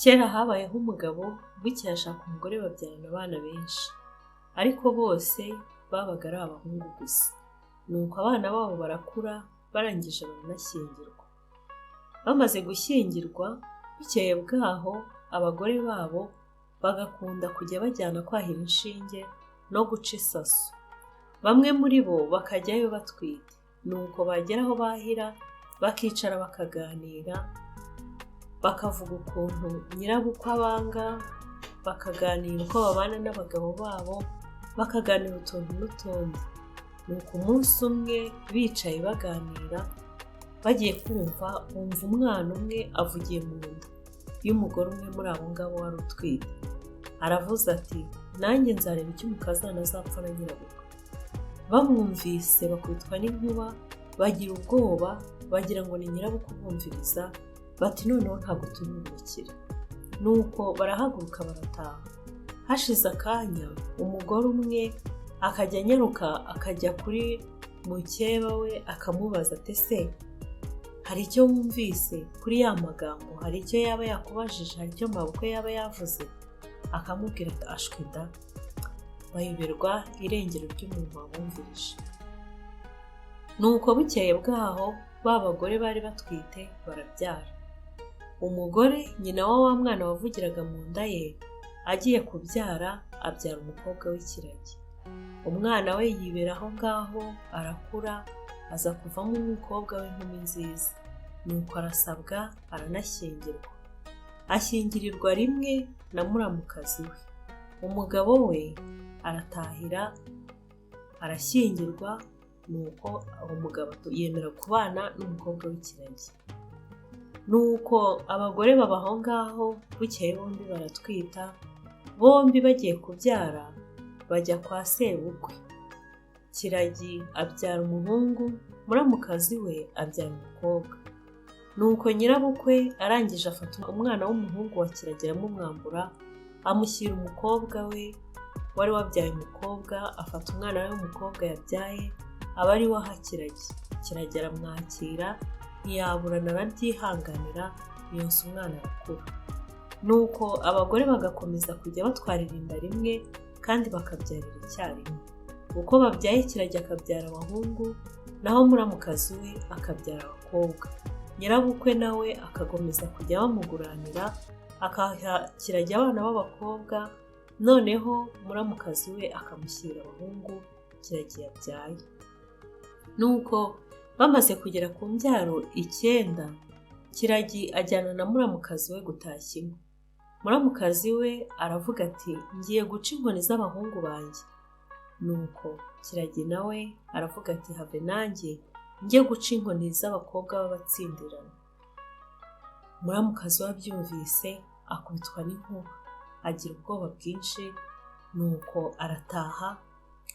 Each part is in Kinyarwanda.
Kera habayeho umugabo bukeye ashaka umugore babyarana abana benshi, ariko bose babaga ari abahungu gusa. Nuko abana babo barakura barangije baranashyingirwa. Bamaze gushyingirwa, bukeye bwaho abagore babo bagakunda kujya bajyana kwahira inshinge no guca isaso. Bamwe muri bo bakajyayo batwite. Nuko bagera aho bahira bakicara bakaganira, bakavuga ukuntu nyirabukwe abanga, bakaganira uko babana n'abagabo babo, bakaganira utuntu n'utundi. Nuko umunsi umwe bicaye baganira, bagiye bumva umwana umwe avugiye mu nda y'umugore umwe muri abo ngabo wari utwite. Aravuze ati, nanjye nzareba icyo umukazana azapfa na nyirabukwe. Bamwumvise bakubitwa n'inkuba, bagira ubwoba, bagira ngo ni nyirabukwe ubumviriza, bati noneho ntabwo tubimukira. Nuko barahaguruka barataha. Hashize akanya, umugore umwe akajya anyaruka akajya kuri mukeba we akamubaza ati, ese hari icyo wumvise kuri ya magambo? Hari icyo yaba yakubajije? Hari icyo mabukwe yaba yavuze? Akamubwira ati, ashwi da. Bayoberwa irengero ry'umuntu wabumvirije. Nuko bukeye bwaho ba bagore bari batwite barabyara. Umugore nyina wa mwana wavugiraga mu nda ye agiye kubyara abyara umukobwa w'ikiragi. Umwana we yibera aho ngaho arakura, aza kuvamo umukobwa w'inkumi nziza. Nuko arasabwa aranashyingirwa. Ashyingirirwa rimwe na muramukazi we. Umugabo we aratahira arashyingirwa. Nuko umugabo yemera kubana n'umukobwa w'ikiragi. Nuko abagore baba aho ngaho, bukeye bombi baratwita. Bombi bagiye kubyara bajya kwa sebukwe. Kiragi abyara umuhungu, muramukazi we abyara umukobwa. Nuko nyirabukwe arangije afata umwana w'umuhungu wa Kiragi aramumwambura, amushyira umukobwa we wari wabyaye umukobwa. Afata umwana we w'umukobwa yabyaye aba ari we aha Kiragi. Kiragi aramwakira, ntiyaburana, arabyihanganira, yonsa umwana arakura. Nuko abagore bagakomeza kujya batwarira inda rimwe kandi bakabyarira icyarimwe. Uko babyaye Kiragi akabyara abahungu, naho muramukazi we akabyara abakobwa. Nyirabukwe nawe akakomeza kujya bamuguranira, akaha Kiragi abana b'abakobwa, noneho muramukazi we akamushyira abahungu Kiragi yabyaye. Nuko bamaze kugera ku mbyaro 9, Kiragi ajyana na muramukazi we gutashya inkwi. Muramukazi we aravuga ati, ngiye guca inkoni z'abahungu banjye. Nuko Kiragi nawe aravuga ati, have nanjye njye guca inkoni z'abakobwa b'abatsindirana. Muramukazi we abyumvise akubitwa n'inkuba, agira ubwoba bwinshi. Nuko arataha.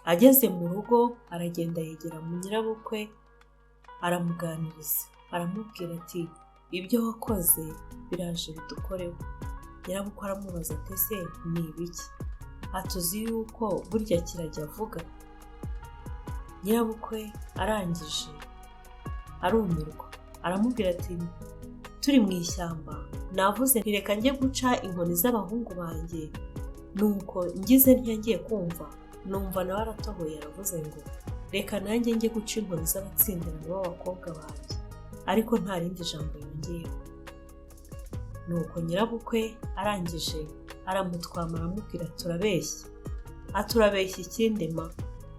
Ageze mu rugo aragenda yegera mu nyirabukwe aramuganiriza. Aramubwira ati, ibyo wakoze biraje bidukoreho. Nyirabukwe aramubaza ati, ese ni ibiki? Atuzi yuko burya Kiragi avuga. Nyirabukwe arangije arumirwa, aramubwira ati, turi mu ishyamba navuze nti reka njye guca inkoni z'abahungu banjye. Nuko ngize ntiyagiye kumva, numva nawe aratohoye aravuze ngo, reka nanjye njye guca inkoni z'abatsindirana b'abakobwa banjye. Ariko nta rindi jambo yongeyeho. Nuko nyirabukwe arangije aramutwama aramubwira, turabeshya. Aturabeshya ikindi ma?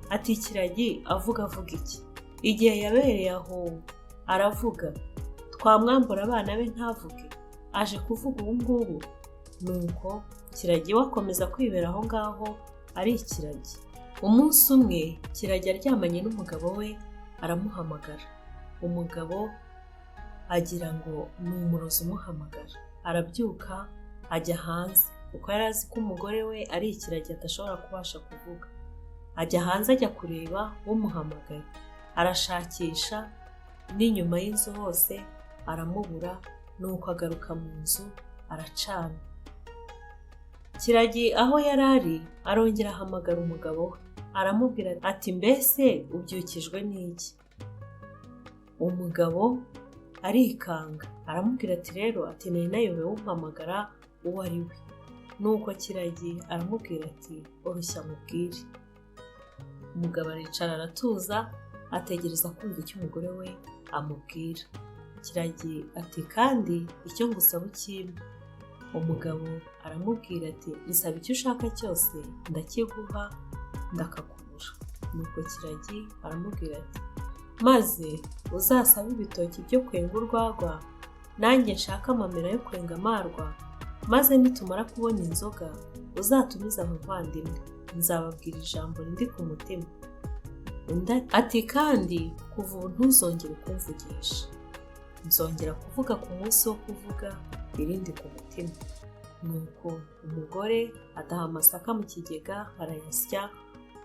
Ati, Kiragi avuga iki? Igihe yabereye aho aravuga, twamwambura abana be ntavuge? Aje kuvuga ubu ngubu? Nuko Kiragi we akomeza kwibera aho ngaho ari ikiragi. Umunsi umwe Kiragi aryamanye n'umugabo we aramuhamagara. Umugabo agira ngo ni umurozi umuhamagara. Arabyuka ajya hanze, kuko yari azi ko umugore we ari ikiragi adashobora kubasha kuvuga. Ajya hanze ajya kureba umuhamagaye. Arashakisha n'inyuma y'inzu hose aramubura. Nuko agaruka mu nzu aracana. Kiragi aho yari ari arongera ahamagara umugabo we, aramubwira ati, mbese ubyukijwe n'iki? Umugabo arikanga, aramubwira ati, rero ati nari nayobewe umpamagara uwo ari we. Nuko Kiragi aramubwira ati oroshya mubwire. Umugabo aricara aratuza ategereza kumva icyo umugore we amubwira. Kiragi ati kandi icyo ngusaba ukimpe. Umugabo aramubwira ati nsaba icyo ushaka cyose ndakiguha ndakakubura. Nuko Kiragi aramubwira ati maze uzasabe ibitoki byo kwenga urwagwa, nanjye nshaka amamera yo kwenga amarwa, maze nitumara kubona inzoga uzatumiza abavandimwe, nzababwira ijambo rindi ku mutima. Undi ati kandi kuva ubu ntuzongere kumvugisha, nzongera kuvuga ku munsi wo kuvuga irindi ku mutima. Nuko umugore adaha amasaka mu kigega arayasya,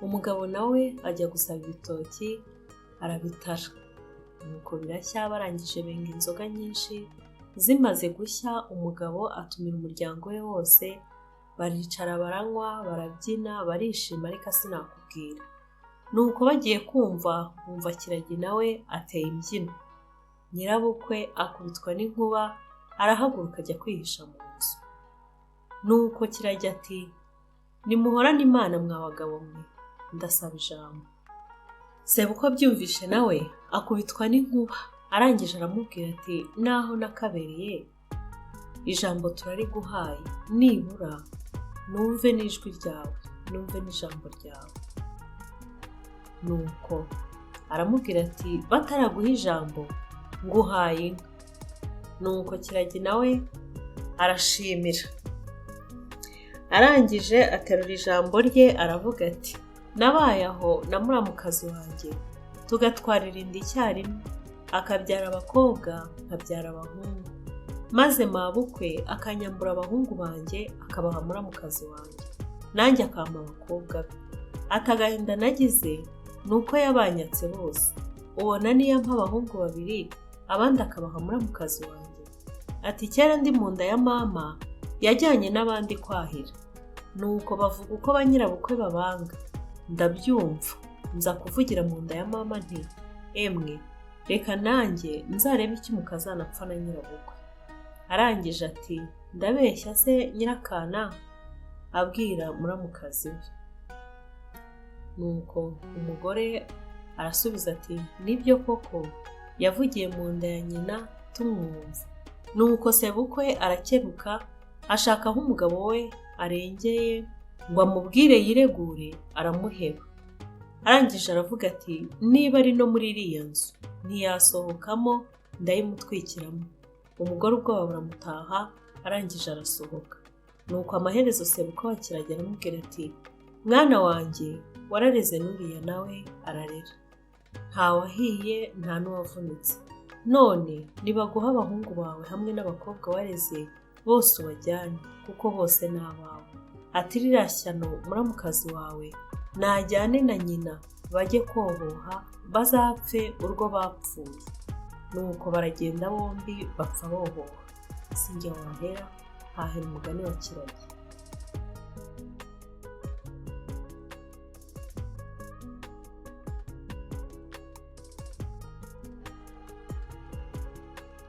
umugabo nawe ajya gusaba ibitoki arabitara. Nuko birashya barangije benga inzoga nyinshi, zimaze gushya umugabo atumira umuryango we wose, baricara baranywa barabyina barishima ariko sinakubwira. Nuko bagiye kumva bumva Kiragi nawe ateye imbyino. Nyirabukwe akubitwa n'inkuba arahaguruka ajya kwihisha mu nzu. Nuko Kiragi ati nimuhorane Imana mwa bagabo mwe, ndasaba ijambo. Sebukwe abyumvishe nawe akubitwa n'inkuba, arangije aramubwira ati naho nakabereye ijambo turariguhaye, nibura numve n'ijwi ryawe, numve n'ijambo ryawe. Nuko aramubwira ati bataraguha ijambo nguhaye inka. Nuko Kiragi nawe arashimira, arangije aterura ijambo rye aravuga ati nabaye aho na muramukazi wanjye tugatwarira inda icyarimwe, akabyara abakobwa nkabyara abahungu, maze mabukwe akanyambura abahungu banjye akabaha muramukazi wanjye, nanjye akampa abakobwa be. Atagahinda nagize nuko yabanyatse bose, ubona niyo mpa abahungu babiri abandi akabaha muramukazi wanjye. Ati kera ndi mu nda ya mama yajyanye n'abandi kwahira, nuko bavuga uko ba nyirabukwe babanga, ndabyumva nza kuvugira mu nda ya mama nti emwe reka nanjye nzarebe icyo umukazana apfa na nyirabukwe. Arangije ati ndabeshya se nyirakana? Abwira muramukazi we. Nuko umugore arasubiza ati nibyo koko yavugiye mu nda ya nyina tumwumva. Nuko sebukwe arakebuka ashaka aho umugabo we arengeye ngo amubwire yiregure, aramuheba. Arangije aravuga ati niba ari no muri iriya nzu ntiyasohokamo ndayimutwikiramo. Umugore ubwoba buramutaha, arangije arasohoka. Nuko amaherezo sebukwe wa Kiragi aramubwira ati mwana wanjye warareze n'uriya nawe ararera, ntawahiye nta n'uwavunitse, none nibaguha abahungu bawe hamwe n'abakobwa wareze bose ubajyane, kuko bose ni abawe. Ati ririya shyano muramukazi wawe najyane na nyina bajye koboha bazapfe urwo bapfuye. Nuko baragenda bombi bapfa boboha. Sinjye wahera hahera umugani wa Kiragi.